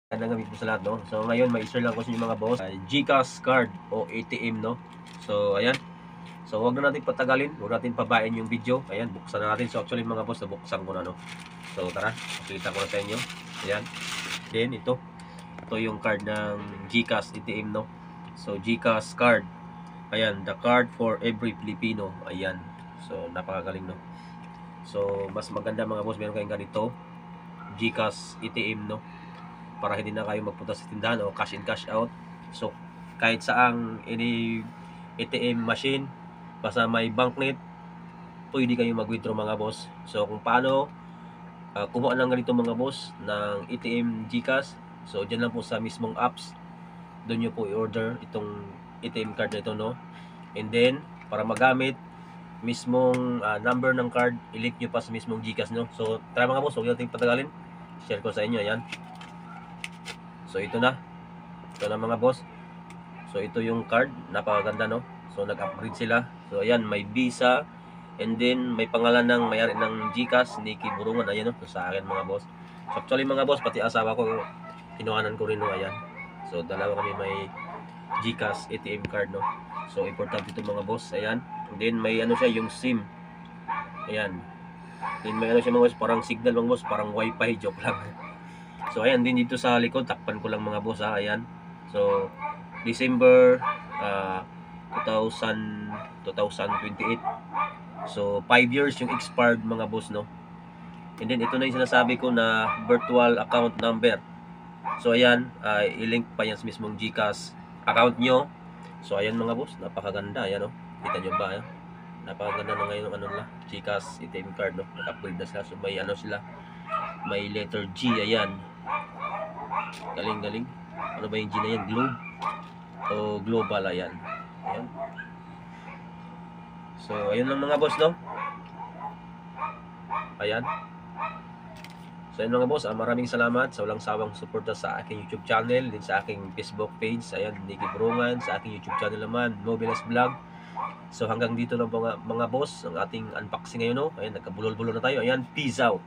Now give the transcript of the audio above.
Magandang gabi po sa lahat, no? So ngayon may share lang ko sa inyo mga boss, GCash card o ATM, no? So ayan. So wag na natin patagalin, wag natin pabain yung video. Ayan, buksan na natin. So actually mga boss, nabuksan ko na, no? So tara, pakita ko na sa inyo. Ayan. Then ito yung card ng GCash ATM, no? So GCash card. Ayan, the card for every Filipino. Ayan. So napakagaling, no? So mas maganda mga boss, meron kayong ganito GCash ATM, no? Para hindi na kayo magpunta sa tindahan o cash in cash out. So kahit saang any ATM machine, basta may banknet, pwede kayo mag-withdraw mga boss. So kung paano kumuha ng ganito mga boss ng ATM GCash, so dyan lang po sa mismong apps, doon nyo po i-order itong ATM card na ito, no? And then para magamit mismong number ng card, i-link nyo pa sa mismong GCash, no? So tara mga boss, huwag natin patagalin, share ko sa inyo. Ayan. So ito na mga boss. So ito yung card, napakaganda, no? So nag-upgrade sila. So ayan, may Visa, and then may pangalan ng may-ari ng GCash, Nikki Burungan. Ayan, no? So, sa akin mga boss. So actually mga boss, pati asawa ko kinuhanan ko rin, no? Ayan. So dalawa kami may GCash ATM card, no? So importante ito mga boss. Ayan. And then may ano siya, yung SIM. Ayan. Then may ano siya mga boss, parang signal mga boss, parang wifi, joke lang. So ayan, din dito sa likod, takpan ko lang mga boss, ha. Ayan. So December 2028. So 5 years yung expired mga boss, no? And then ito na yung sinasabi ko na virtual account number. So ayan, i-link pa yan sa mismong GCash account nyo. So ayan mga boss, napakaganda. Ayan, no? Kita nyo ba? Ayan? Napakaganda na ngayon ng ano nila, GCash ATM card, no? Nag-upgrade na sila. So may ano sila, may letter G. Ayan, galing. Ano ba yung G na yan? Globe o global. Ayan. Ayan. So ayun lang mga boss, no? Ayan. So ayun mga boss, maraming salamat sa walang sawang suporta sa aking YouTube channel, din sa aking Facebook page. Ayan, Nikki Burungan. Sa aking YouTube channel naman, Mobiles Vlog. So hanggang dito lang mga boss ang ating unboxing ngayon, no? Ayan, nagkabulol-bulol na tayo. Ayan, peace out.